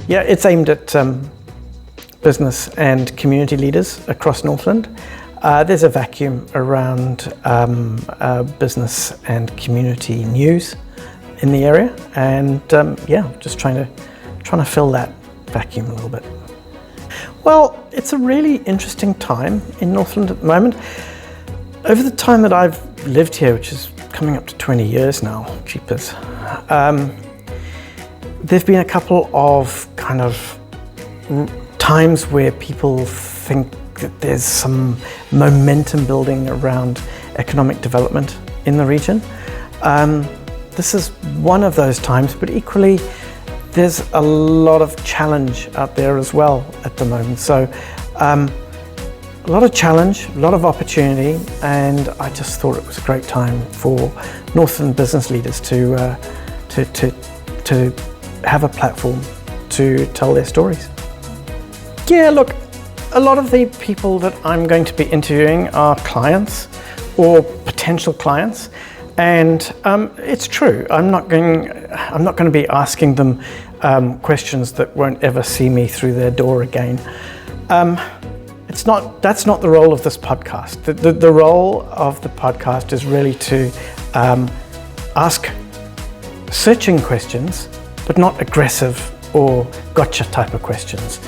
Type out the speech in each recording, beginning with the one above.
Yeah, it's aimed at business and community leaders across Northland. There's a vacuum around business and community news in the area, and just trying to fill that vacuum a little bit. Well, it's a really interesting time in Northland at the moment. Over the time that I've lived here, which is coming up to 20 years now, jeepers, there've been a couple of kind of times where people think that there's some momentum building around economic development in the region. This is one of those times, but equally there's a lot of challenge out there as well at the moment. So a lot of challenge, a lot of opportunity, and I just thought it was a great time for Northland business leaders to have a platform to tell their stories. Yeah, look, a lot of the people that I'm going to be interviewing are clients or potential clients, and it's true. I'm not going to be asking them questions that won't ever see me through their door again. That's not the role of this podcast. The role of the podcast is really to ask searching questions, but not aggressive or gotcha type of questions.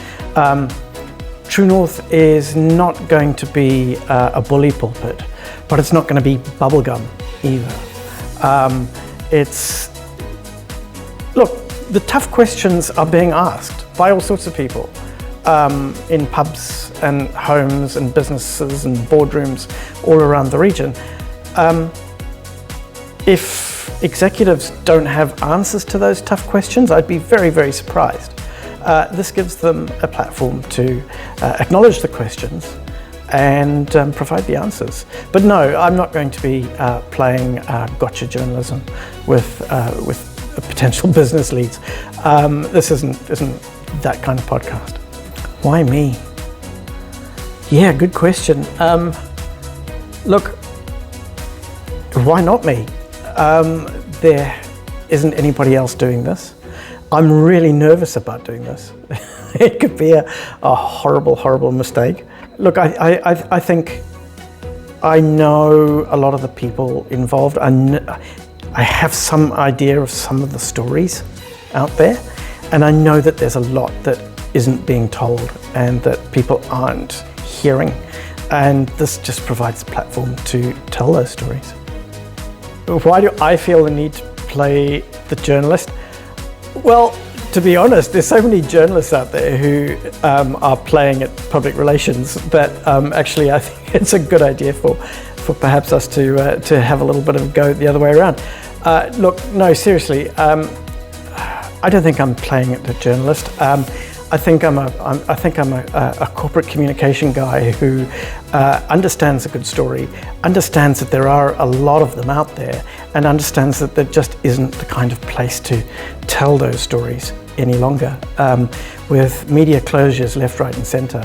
True North is not going to be a bully pulpit, but it's not going to be bubblegum either. Look, the tough questions are being asked by all sorts of people in pubs and homes and businesses and boardrooms all around the region. If executives don't have answers to those tough questions, I'd be very, very surprised. This gives them a platform to acknowledge the questions and provide the answers. But no, I'm not going to be playing gotcha journalism with potential business leads. This isn't that kind of podcast. Why me? Yeah, good question. Look, why not me? There isn't anybody else doing this. I'm really nervous about doing this. It could be a horrible, horrible mistake. Look, I think I know a lot of the people involved. I have some idea of some of the stories out there, and I know that there's a lot that isn't being told and that people aren't hearing, and this just provides a platform to tell those stories. Why do I feel the need to play the journalist? Well, to be honest, there's so many journalists out there who are playing at public relations that actually I think it's a good idea for perhaps us to have a little bit of a go the other way around. Look, no, seriously, I don't think I'm playing at the journalist. I think I'm a corporate communication guy who understands a good story, understands that there are a lot of them out there, and understands that there just isn't the kind of place to tell those stories any longer. With media closures left, right, and centre,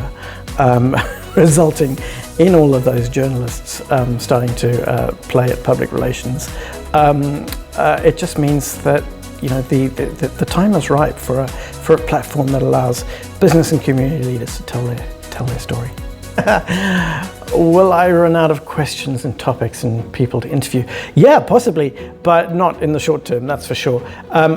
resulting in all of those journalists starting to play at public relations, it just means that the time is right for a platform that allows business and community leaders to tell their story. Will I run out of questions and topics and people to interview? Yeah, possibly, but not in the short term, that's for sure.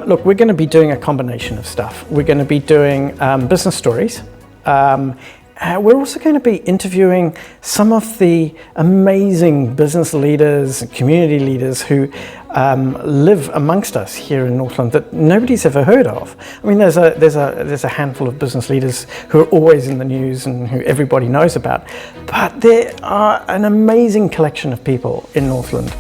Look, we're going to be doing a combination of stuff. We're going to be doing business stories. We're also going to be interviewing some of the amazing business leaders and community leaders who live amongst us here in Northland that nobody's ever heard of. I mean, there's a handful of business leaders who are always in the news and who everybody knows about, but there are an amazing collection of people in Northland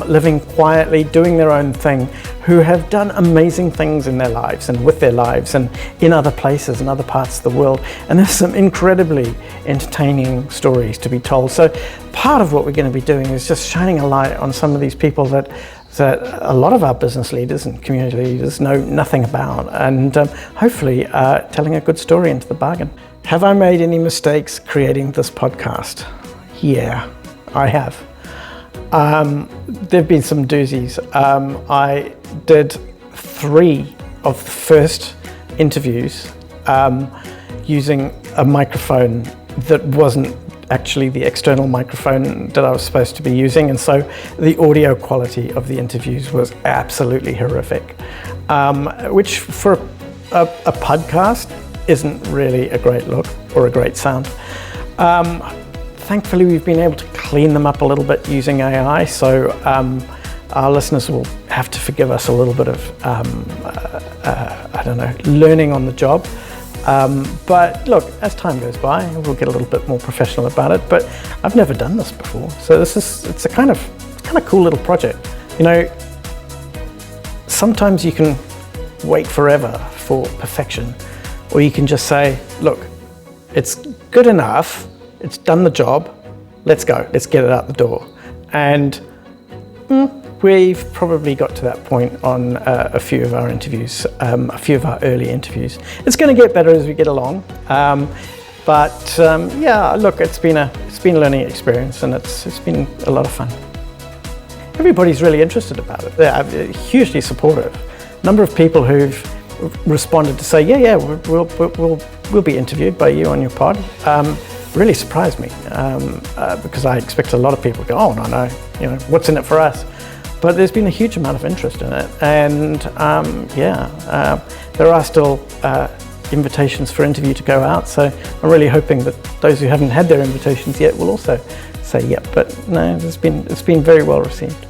living quietly, doing their own thing, who have done amazing things in their lives and with their lives and in other places and other parts of the world. And there's some incredibly entertaining stories to be told. So part of what we're going to be doing is just shining a light on some of these people that a lot of our business leaders and community leaders know nothing about, and hopefully telling a good story into the bargain. Have I made any mistakes creating this podcast? Yeah, I have. There've been some doozies. I did 3 of the first interviews using a microphone that wasn't actually the external microphone that I was supposed to be using, and so the audio quality of the interviews was absolutely horrific, which for a podcast isn't really a great look or a great sound. Thankfully, we've been able to clean them up a little bit using AI, so our listeners will have to forgive us a little bit of, I don't know, learning on the job. But look, as time goes by, we'll get a little bit more professional about it. But I've never done this before, so it's a kind of cool little project. You know, sometimes you can wait forever for perfection, or you can just say, look, it's good enough, it's done the job, let's go, let's get it out the door. And we've probably got to that point on a few of our interviews, a few of our early interviews. It's going to get better as we get along, but yeah, look, it's been a learning experience, and it's been a lot of fun. Everybody's really interested about it. They're hugely supportive. A number of people who've responded to say, yeah, we'll be interviewed by you on your pod. Really surprised me, because I expect a lot of people to go, oh no, you know, what's in it for us? But there's been a huge amount of interest in it, and there are still invitations for interview to go out, so I'm really hoping that those who haven't had their invitations yet will also say yep. But no, it's been very well received.